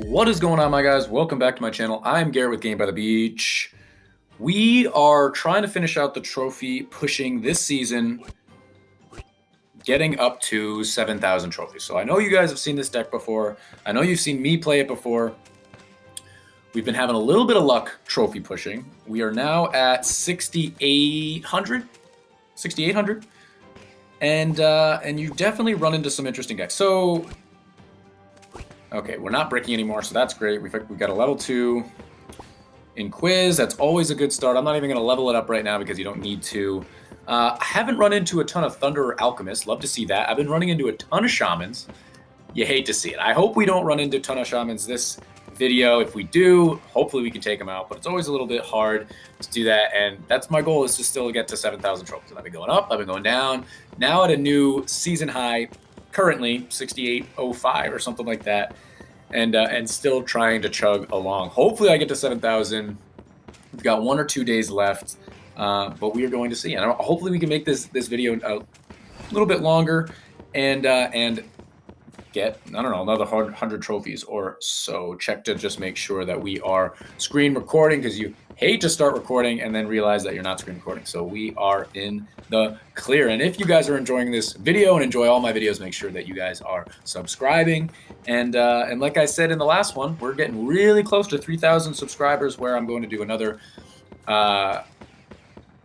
What is going on, my guys? Welcome back to my channel. I'm Garrett with Game by the Beach. We are trying to finish out the trophy pushing this season, getting up to 7,000 trophies. So I know you guys have seen this deck before. I know you've seen me play it before. We've been having a little bit of luck trophy pushing. We are now at 6,800. And you definitely run into some interesting decks. So okay, we're not breaking anymore, so that's great. We've got a level 2 in Quiz. That's always a good start. I'm not even going to level it up right now because you don't need to. I haven't run into a ton of Thunder or Alchemists. Love to see that. I've been running into a ton of Shamans. You hate to see it. I hope we don't run into a ton of Shamans this video. If we do, hopefully we can take them out, but it's always a little bit hard to do that, and that's my goal, is to still get to 7,000 trophies. And I've been going up, I've been going down. Now at a new season high, currently 6,805 or something like that, and still trying to chug along. Hopefully I get to 7,000. We've got 1 or 2 days left, but we are going to see. And hopefully we can make this video a little bit longer and get, I don't know, another 100 trophies or so. Check to just make sure that we are screen recording, because you hate to start recording and then realize that you're not screen recording. So we are in the clear. And if you guys are enjoying this video and enjoy all my videos, make sure that you guys are subscribing. And like I said in the last one, we're getting really close to 3,000 subscribers, where I'm going to do another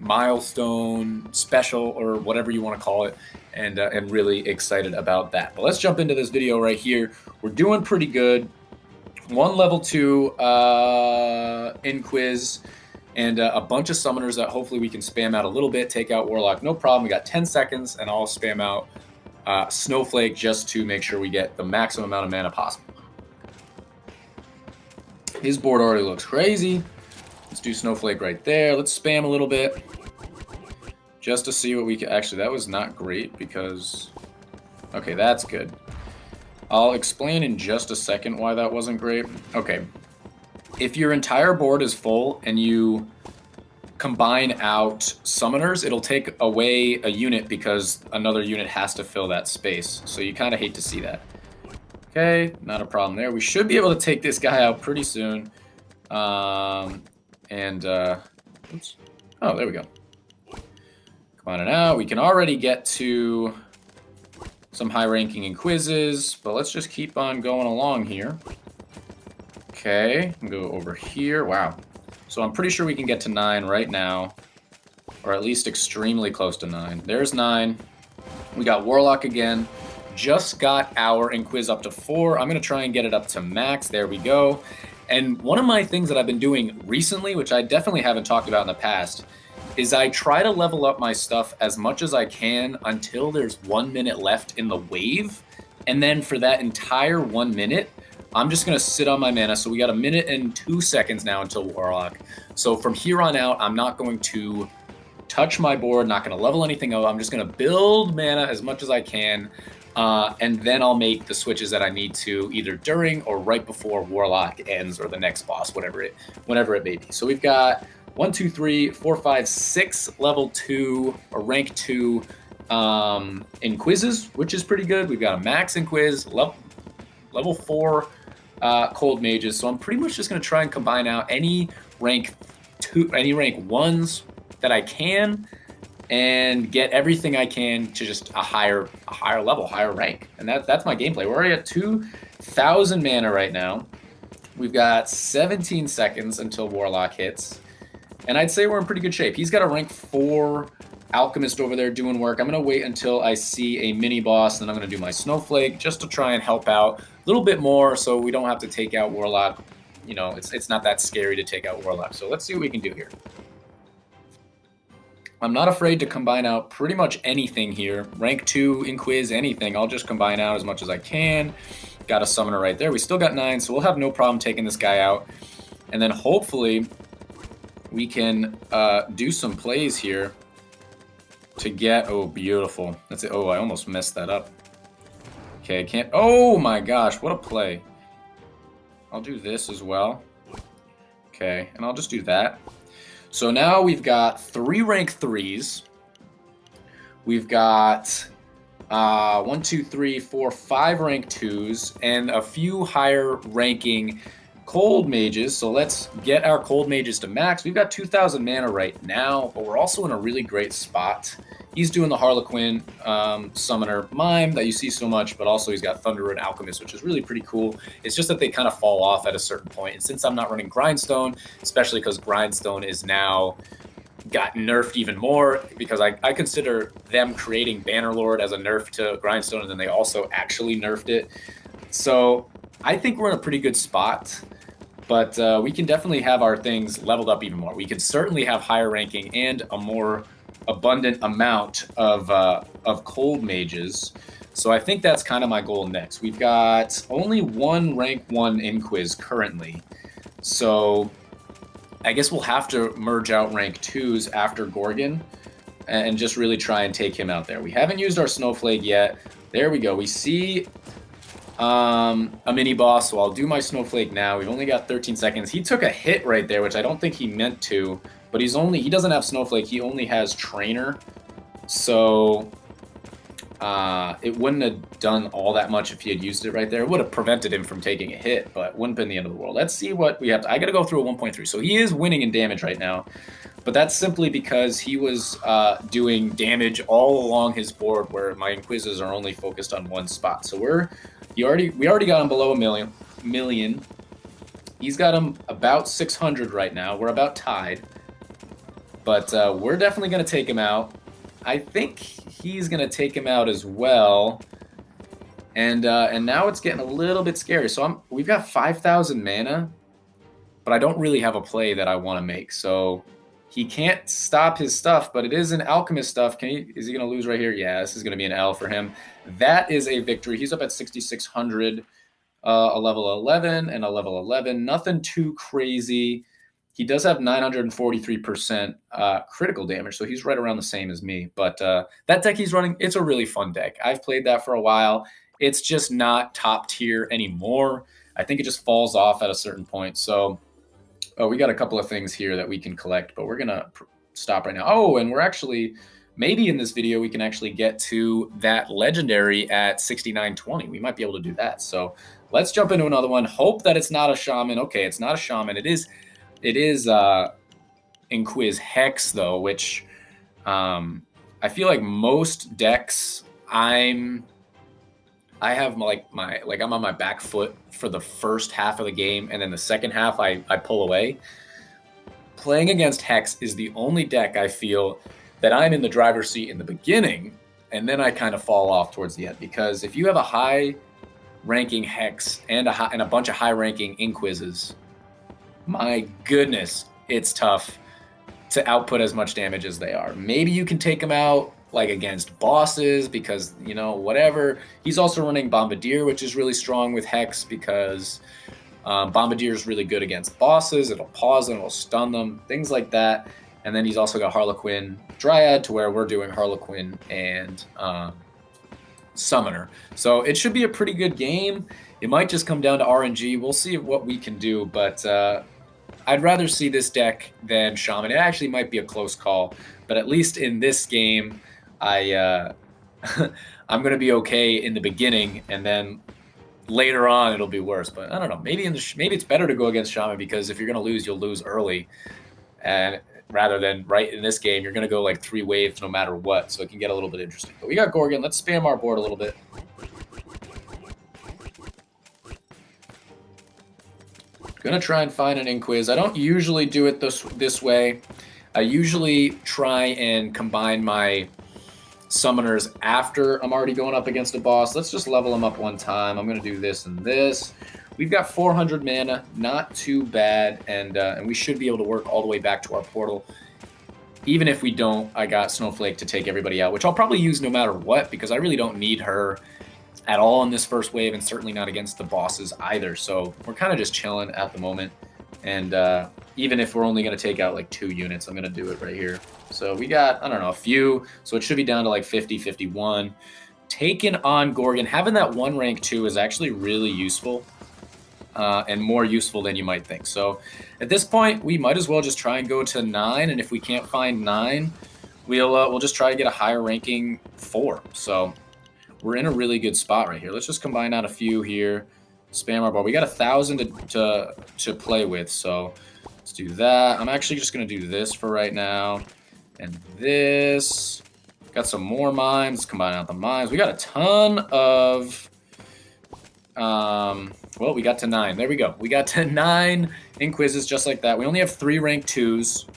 milestone special, or whatever you want to call it, and really excited about that. But let's jump into this video right here. We're doing pretty good. 1 level 2 in Quiz, and a bunch of summoners that hopefully we can spam out a little bit. Take out Warlock, no problem. We got 10 seconds, and I'll spam out Snowflake just to make sure we get the maximum amount of mana possible. His board already looks crazy. Let's do Snowflake right there. Let's spam a little bit just to see what we can. Actually, that was not great because, okay, that's good. I'll explain in just a second why that wasn't great. Okay, if your entire board is full and you combine out summoners, it'll take away a unit because another unit has to fill that space. So you kind of hate to see that. Okay, not a problem there. We should be able to take this guy out pretty soon. Oops. Oh, there we go. Come on out. We can already get to some high ranking in Quizzes, but let's just keep on going along here. Okay, go over here. Wow. So I'm pretty sure we can get to 9 right now, or at least extremely close to 9. There's 9. We got Warlock again. Just got our Inquiz up to 4. I'm going to try and get it up to max. There we go. And one of my things that I've been doing recently, which I definitely haven't talked about in the past, is I try to level up my stuff as much as I can until there's 1 minute left in the wave. And then for that entire 1 minute, I'm just going to sit on my mana. So we got 1 minute and 2 seconds now until Warlock. So from here on out, I'm not going to touch my board, not going to level anything up. I'm just going to build mana as much as I can. And then I'll make the switches that I need to, either during or right before Warlock ends, or the next boss, whenever it may be. So we've got 1, 2, 3, 4, 5, 6 level 2 or rank 2 in Quizzes, which is pretty good. We've got a max in Quiz, level 4 cold mages. So I'm pretty much just going to try and combine out any rank 1s that I can, and get everything I can to just a higher level, higher rank. And that's my gameplay. We're already at 2,000 mana right now. We've got 17 seconds until Warlock hits, and I'd say we're in pretty good shape. He's got a rank 4 Alchemist over there doing work. I'm going to wait until I see a mini boss, and then I'm going to do my Snowflake just to try and help out a little bit more, so we don't have to take out Warlock. You know, it's not that scary to take out Warlock. So let's see what we can do here. I'm not afraid to combine out pretty much anything here. Rank 2 in Quiz, anything. I'll just combine out as much as I can. Got a summoner right there. We still got 9, so we'll have no problem taking this guy out. And then hopefully we can do some plays here to get... Oh, beautiful. That's it. Oh, I almost messed that up. Okay, I can't... Oh my gosh, what a play. I'll do this as well. Okay, and I'll just do that. So now we've got 3 rank 3s. We've got 1, 2, 3, 4, 5 rank 2s, and a few higher ranking cold mages. So let's get our cold mages to max. We've got 2,000 mana right now, but we're also in a really great spot. He's doing the Harlequin Summoner Mime that you see so much, but also he's got Thunder and Alchemist, which is really pretty cool. It's just that they kind of fall off at a certain point. And since I'm not running Grindstone, especially because Grindstone is now got nerfed even more, because I consider them creating Bannerlord as a nerf to Grindstone, and then they also actually nerfed it. So I think we're in a pretty good spot. But we can definitely have our things leveled up even more. We could certainly have higher ranking and a more abundant amount of cold mages. So I think that's kind of my goal next. We've got only one rank 1 Inquiz currently. So I guess we'll have to merge out rank 2s after Gorgon and just really try and take him out there. We haven't used our Snowflake yet. There we go. We see a mini boss, so I'll do my Snowflake now. We've only got 13 seconds. He took a hit right there, which I don't think he meant to, but he doesn't have Snowflake, he only has Trainer. So it wouldn't have done all that much if he had used it right there. It would have prevented him from taking a hit, but wouldn't have been the end of the world. Let's see what we have. I got to go through a 1.3. So he is winning in damage right now, but that's simply because he was doing damage all along his board where my Inquisitors are only focused on one spot. So we already got him below a million. He's got him about 600 right now. We're about tied. But we're definitely going to take him out. I think he's going to take him out as well. And now it's getting a little bit scary. So we've got 5,000 mana, but I don't really have a play that I want to make. So he can't stop his stuff, but it is an Alchemist stuff. Is he going to lose right here? Yeah, this is going to be an L for him. That is a victory. He's up at 6,600, a level 11 and a level 11. Nothing too crazy. He does have 943% critical damage, so he's right around the same as me. But that deck he's running, it's a really fun deck. I've played that for a while. It's just not top tier anymore. I think it just falls off at a certain point. So we got a couple of things here that we can collect, but we're going to stop right now. Oh, and we're actually, maybe in this video, we can actually get to that legendary at 6920. We might be able to do that. So let's jump into another one. Hope that it's not a Shaman. Okay, it's not a Shaman. It is Inquiz Hex, though, which I feel like most decks I'm on my back foot for the first half of the game, and then the second half I pull away. Playing against Hex is the only deck I feel that I'm in the driver's seat in the beginning, and then I kind of fall off towards the end. Because if you have a high-ranking Hex and a bunch of high-ranking Inquizes, my goodness, it's tough to output as much damage as they are. Maybe you can take them out like against bosses because, you know, whatever. He's also running Bombardier, which is really strong with Hex because Bombardier is really good against bosses. It'll pause them, it'll stun them, things like that. And then he's also got Harlequin Dryad, to where we're doing Harlequin and Summoner. So it should be a pretty good game. It might just come down to RNG. We'll see what we can do, but I'd rather see this deck than Shaman. It actually might be a close call, but at least in this game, I'm going to be okay in the beginning, and then later on it'll be worse. But I don't know. Maybe it's better to go against Shaman, because if you're going to lose, you'll lose early, and rather than right in this game, you're going to go like 3 waves no matter what. So it can get a little bit interesting. But we got Gorgon. Let's spam our board a little bit. Gonna try and find an Inquiz. I don't usually do it this way. I usually try and combine my summoners after I'm already going up against a boss. Let's just level them up one time. I'm gonna do this and this. We've got 400 mana, not too bad, and we should be able to work all the way back to our portal. Even if we don't, I got Snowflake to take everybody out, which I'll probably use no matter what, because I really don't need her at all in this first wave, and certainly not against the bosses either. So we're kind of just chilling at the moment. And even if we're only going to take out like 2 units, I'm going to do it right here. So we got, I don't know, a few. So it should be down to like 50, 51. Taking on Gorgon, having that 1 rank 2 is actually really useful. And more useful than you might think. So at this point, we might as well just try and go to 9. And if we can't find 9, we'll just try to get a higher ranking 4. So we're in a really good spot right here. Let's just combine out a few here. Spam our board. We got 1,000 to play with, so let's do that. I'm actually just going to do this for right now. And this. Got some more mines. Let's combine out the mines. We got a ton of... well, we got to 9. There we go. We got to 9 Inquises just like that. We only have 3 rank 2s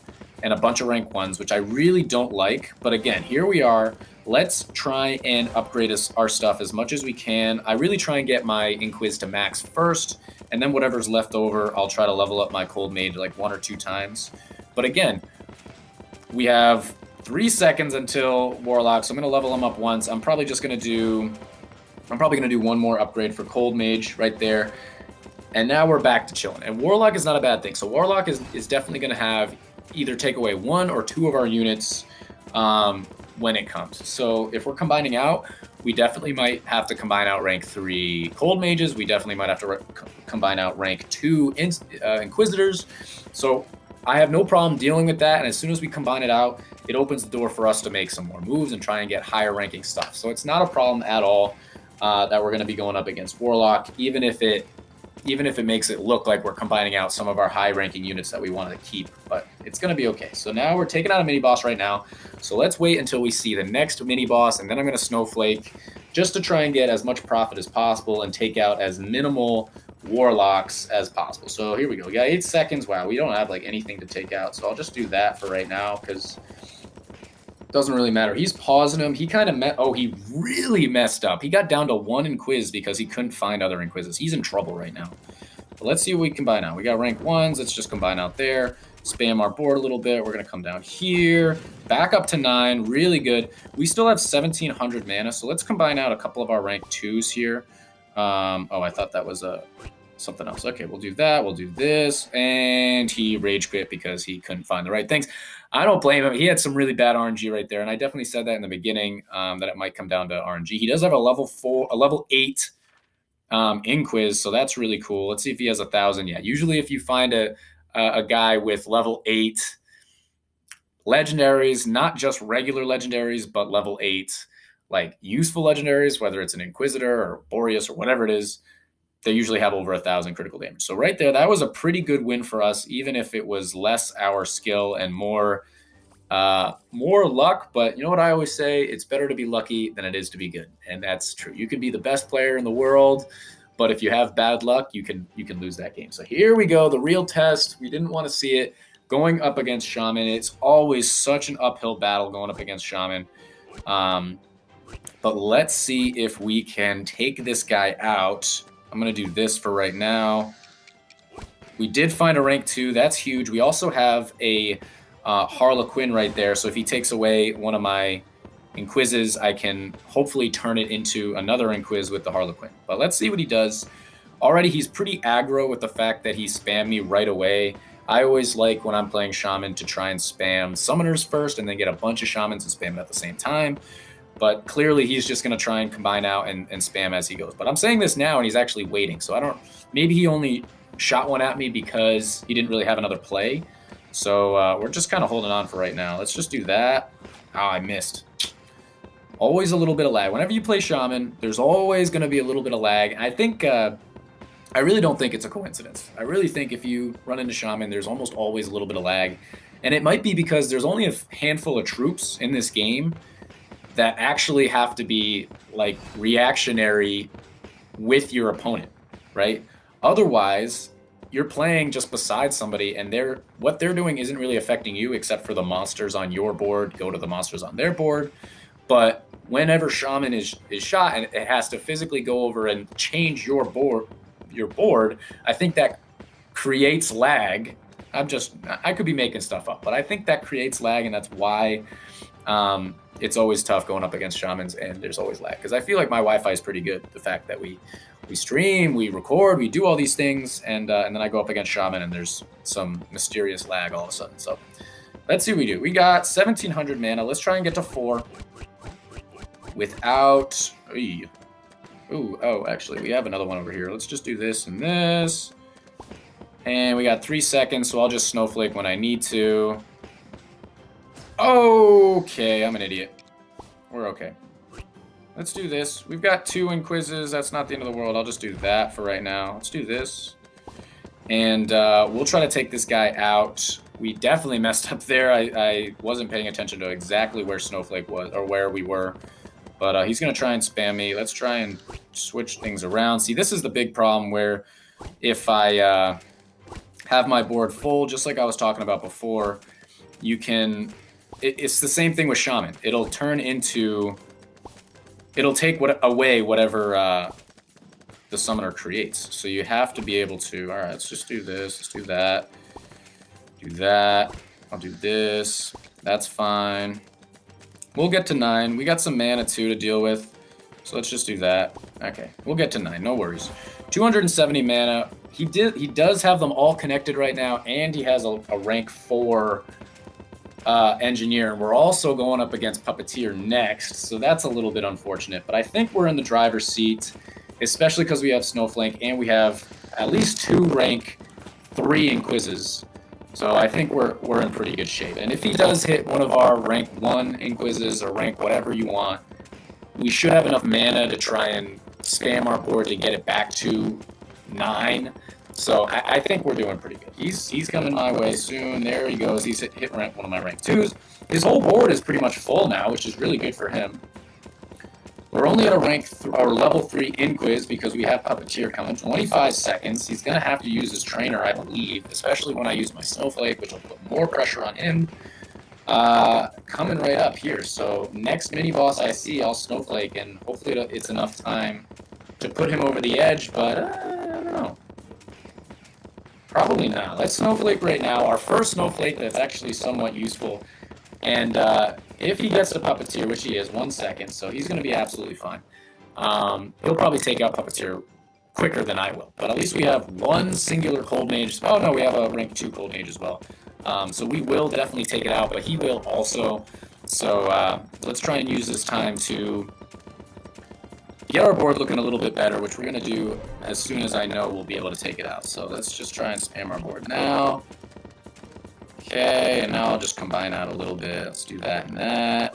and a bunch of rank 1s, which I really don't like. But again, here we are. Let's try and upgrade our stuff as much as we can. I really try and get my Inquis to max first, and then whatever's left over, I'll try to level up my Cold Mage like 1 or 2 times. But again, we have 3 seconds until Warlock, so I'm going to level him up once. I'm probably going to do one more upgrade for Cold Mage right there. And now we're back to chilling. And Warlock is not a bad thing. So Warlock is definitely going to have either take away 1 or 2 of our units when it comes. So if we're combining out, we definitely might have to combine out rank 3 Cold Mages. We definitely might have to combine out rank 2 Inquisitors. So I have no problem dealing with that. And as soon as we combine it out, it opens the door for us to make some more moves and try and get higher ranking stuff. So it's not a problem at all that we're going to be going up against Warlock, even if it makes it look like we're combining out some of our high-ranking units that we want to keep, but it's going to be okay. So now we're taking out a mini-boss right now, so let's wait until we see the next mini-boss, and then I'm going to Snowflake just to try and get as much profit as possible and take out as minimal Warlocks as possible. So here we go. We got 8 seconds. Wow, we don't have like anything to take out, so I'll just do that for right now because it doesn't really matter. He's pausing him. He kind of he really messed up. He got down to 1 Inquis because he couldn't find other Inquises. He's in trouble right now. But let's see what we combine out. We got rank 1s. Let's just combine out there. Spam our board a little bit. We're going to come down here. Back up to 9. Really good. We still have 1,700 mana, so let's combine out a couple of our rank 2s here. I thought that was something else. Okay, we'll do that. We'll do this. And he rage quit because he couldn't find the right things. I don't blame him. He had some really bad RNG right there, and I definitely said that in the beginning that it might come down to RNG. He does have a level 8 Inquiz, so that's really cool. Let's see if he has 1,000. Yeah, usually if you find a guy with level 8 legendaries, not just regular legendaries, but level 8 like useful legendaries, whether it's an Inquisitor or Boreas or whatever it is, they usually have over 1,000 critical damage. So right there, that was a pretty good win for us, even if it was less our skill and more luck. But you know what I always say? It's better to be lucky than it is to be good. And that's true. You can be the best player in the world, but if you have bad luck, you can lose that game. So here we go, the real test. We didn't want to see it. Going up against Shaman, it's always such an uphill battle going up against Shaman. But let's see if we can take this guy out. I'm going to do this for right now. We did find a rank 2. That's huge. We also have a Harlequin right there. So if he takes away one of my Inquises, I can hopefully turn it into another Inquis with the Harlequin. But let's see what he does. Already he's pretty aggro with the fact that he spammed me right away. I always like when I'm playing Shaman to try and spam Summoners first and then get a bunch of Shamans and spam it at the same time. But clearly he's just going to try and combine out and spam as he goes. But I'm saying this now and he's actually waiting. So maybe he only shot one at me because he didn't really have another play. So we're just kind of holding on for right now. Let's just do that. Oh, I missed. Always a little bit of lag. Whenever you play Shaman, there's always going to be a little bit of lag. I think, I really don't think it's a coincidence. I really think if you run into Shaman, there's almost always a little bit of lag. And it might be because there's only a handful of troops in this game that actually have to be like reactionary with your opponent, right? Otherwise, you're playing just beside somebody and what they're doing isn't really affecting you except for the monsters on your board go to the monsters on their board. But whenever Shaman is shot and it has to physically go over and change your board, I think that creates lag. I could be making stuff up, but I think that creates lag, and that's why it's always tough going up against Shamans, and there's always lag. Because I feel like my Wi-Fi is pretty good. The fact that we stream, we record, we do all these things, and then I go up against Shaman, and there's some mysterious lag all of a sudden. So let's see what we do. We got 1,700 mana. Let's try and get to 4 without... actually, we have another one over here. Let's just do this and this. And we got 3 seconds, so I'll just Snowflake when I need to. Okay, I'm an idiot. We're okay. Let's do this. We've got 2 Inquises. That's not the end of the world. I'll just do that for right now. Let's do this. And we'll try to take this guy out. We definitely messed up there. I wasn't paying attention to exactly where Snowflake was, or where we were. But he's going to try and spam me. Let's try and switch things around. See, this is the big problem where if I have my board full, just like I was talking about before, you can... It's the same thing with Shaman. It'll turn into... It'll take away whatever the summoner creates. So you have to be able to... Alright, let's just do this. Let's do that. Do that. I'll do this. That's fine. We'll get to 9. We got some mana, too, to deal with. So let's just do that. Okay, we'll get to 9. No worries. 270 mana. He does have them all connected right now, and he has a rank 4... engineer, and we're also going up against Puppeteer next, so that's a little bit unfortunate, but I think we're in the driver's seat, especially because we have Snowflake, and we have at least 2 rank 3 Inquises, so I think we're in pretty good shape. And if he does hit one of our rank 1 Inquises, or rank whatever you want, we should have enough mana to try and spam our board to get it back to 9. So I think we're doing pretty good. He's coming my way soon. There he goes. He's hit rank 1 of my rank 2s. His whole board is pretty much full now, which is really good for him. We're only at a level 3 Inquis because we have Puppeteer coming. 25 seconds. He's going to have to use his trainer, I believe, especially when I use my Snowflake, which will put more pressure on him. Coming right up here. So next mini-boss I see, I'll Snowflake, and hopefully it's enough time to put him over the edge, but I don't know. Probably not. Let's Snowflake right now. Our first Snowflake that's actually somewhat useful. And if he gets to Puppeteer, which he is, 1 second, so he's going to be absolutely fine. He'll probably take out Puppeteer quicker than I will. But at least we have 1 singular Cold Mage. Oh, no, we have a rank 2 Cold Mage as well. So we will definitely take it out, but he will also. So let's try and use this time to get our board looking a little bit better, which we're going to do as soon as I know we'll be able to take it out. So let's just try and spam our board now. Okay, and now I'll just combine out a little bit. Let's do that and that.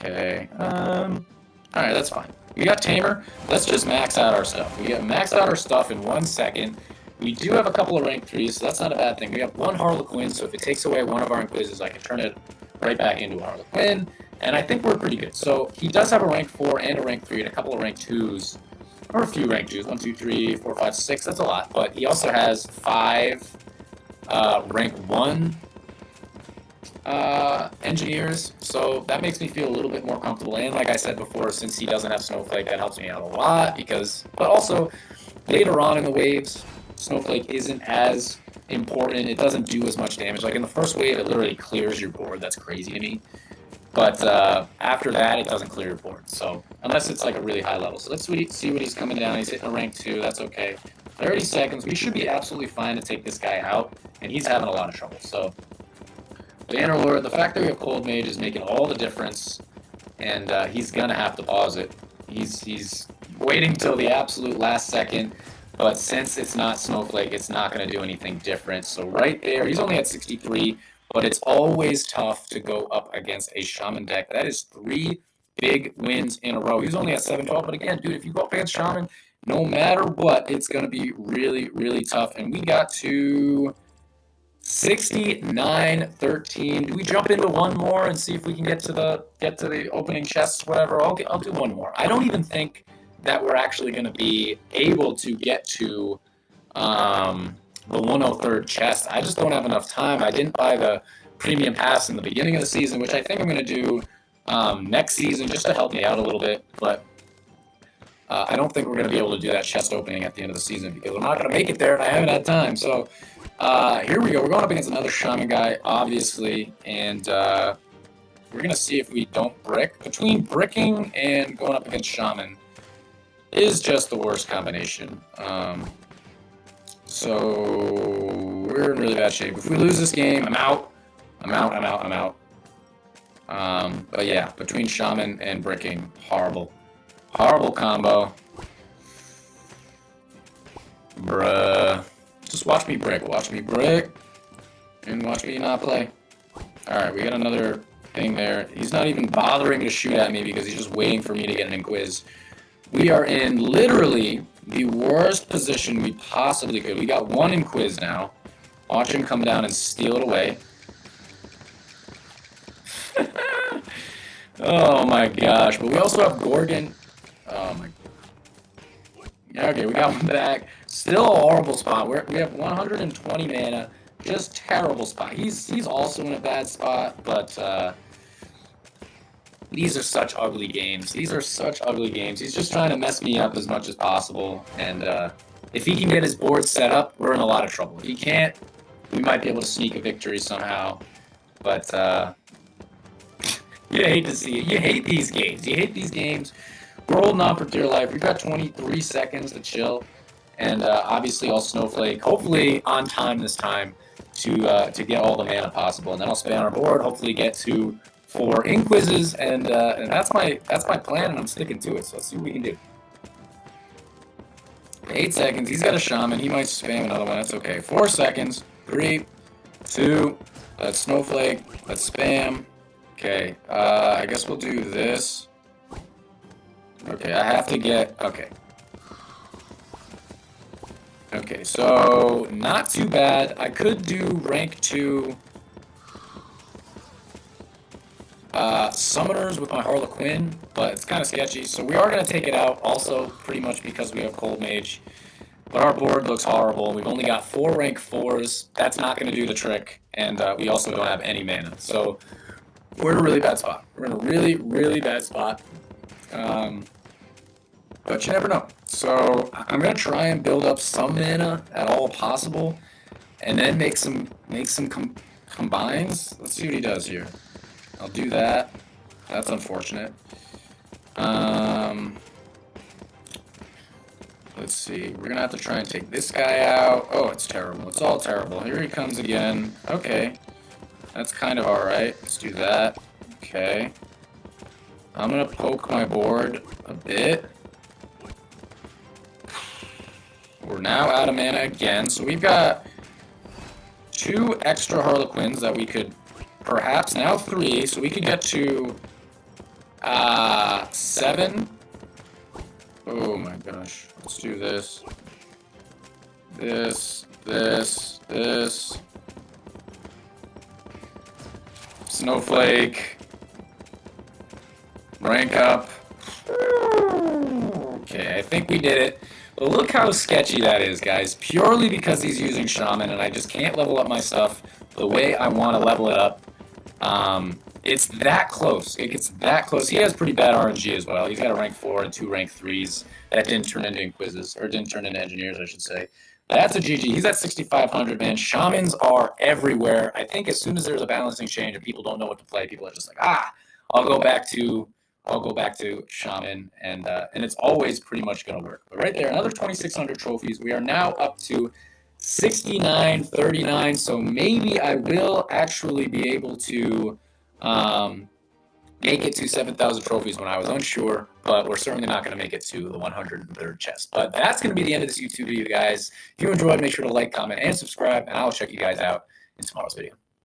Okay. Alright, that's fine. We got Tamer. Let's just max out our stuff. We got maxed out our stuff in 1 second. We do have a couple of rank 3s, so that's not a bad thing. We have 1 Harlequin, so if it takes away one of our Inquisises, I can turn it right back into a Harlequin. And I think we're pretty good. So he does have a rank 4 and a rank 3 and a couple of rank 2s. Or a few rank 2s. 1, 2, 3, 4, 5, 6. That's a lot. But he also has 5 rank 1 engineers. So that makes me feel a little bit more comfortable. And like I said before, since he doesn't have Snowflake, that helps me out a lot. But also, later on in the waves, Snowflake isn't as important. It doesn't do as much damage. Like in the first wave, it literally clears your board. That's crazy to me. But after that, it doesn't clear your board. So unless it's like a really high level. So let's see what he's coming down. He's hitting a rank 2. That's okay. 30 seconds. We should be absolutely fine to take this guy out. And he's having a lot of trouble. So Bannerlord, the fact that we have Cold Mage is making all the difference. And he's going to have to pause it. He's waiting till the absolute last second. But since it's not Snowflake, it's not going to do anything different. So right there, he's only at 63. But it's always tough to go up against a Shaman deck. That is 3 big wins in a row. He's only at 7-12, but again, dude, if you go up against Shaman, no matter what, it's going to be really, really tough. And we got to 69-13. Do we jump into one more and see if we can get to the opening chests, whatever? I'll do one more. I don't even think that we're actually going to be able to get to the 103rd chest. I just don't have enough time. I didn't buy the premium pass in the beginning of the season, which I think I'm going to do next season just to help me out a little bit. But I don't think we're going to be able to do that chest opening at the end of the season because I'm not going to make it there and I haven't had time. So here we go. We're going up against another Shaman guy, obviously, and we're going to see if we don't brick. Between bricking and going up against Shaman is just the worst combination. So we're in really bad shape. If we lose this game, I'm out. But yeah, between Shaman and bricking, horrible combo. Bruh. Just watch me brick, and watch me not play. Alright, we got another Thing there. He's not even bothering to shoot at me because he's just waiting for me to get an inquiz. We are in literally the worst position we possibly could. We got one inquiz now. Watch him come down and steal it away. Oh my gosh. But we also have Gorgon. Oh my. Okay, we got one back. Still a horrible spot. We have 120 mana. Just terrible spot. He's also in a bad spot, but these are such ugly games. These are such ugly games. He's just trying to mess me up as much as possible. And if he can get his board set up, we're in a lot of trouble. If he can't, we might be able to sneak a victory somehow. But you hate to see it. You hate these games. You hate these games. We're holding on for dear life. We've got 23 seconds to chill. And obviously I'll Snowflake, hopefully on time this time, to get all the mana possible. And then I'll spam our board, hopefully get to 4 inquizzes, and that's my plan, and I'm sticking to it. So let's see what we can do. 8 seconds. He's got a Shaman. He might spam another one. That's okay. 4 seconds. 3, 2. Let's Snowflake. Let's spam. Okay. I guess we'll do this. Okay. I have to get. Okay. Okay. So not too bad. I could do rank 2. Summoners with my Harlequin, but it's kind of sketchy, so we are going to take it out also pretty much because we have Cold Mage. But our board looks horrible. We've only got 4 rank 4s. That's not going to do the trick, and we also don't have any mana. So we're in a really bad spot. We're in a really, really bad spot. But you never know. So I'm going to try and build up some mana at all possible, and then make some combines. Let's see what he does here. I'll do that. That's unfortunate. Let's see. We're going to have to try and take this guy out. Oh, it's terrible. It's all terrible. Here he comes again. Okay. That's kind of alright. Let's do that. Okay. I'm going to poke my board a bit. We're now out of mana again. So we've got 2 extra Harlequins that we could... Perhaps now 3, so we could get to 7. Oh my gosh. Let's do this. This. Snowflake. Rank up. Okay, I think we did it. But look how sketchy that is, guys. Purely because he's using Shaman, and I just can't level up my stuff the way I want to level it up. It's that close. It gets that close. He has pretty bad RNG as well. He's got a rank 4 and 2 rank 3s that didn't turn into Inquizzes, or didn't turn into Engineers, I should say. That's a GG. He's at 6,500, man. Shamans are everywhere. I think as soon as there's a balancing change and people don't know what to play, people are just like, I'll go back to Shaman, and it's always pretty much going to work. But right there, another 2,600 trophies. We are now up to 69-39, so maybe I will actually be able to make it to 7,000 trophies when I was unsure, but we're certainly not going to make it to the 103rd chest. But that's going to be the end of this YouTube video, guys. If you enjoyed, make sure to like, comment, and subscribe, and I'll check you guys out in tomorrow's video.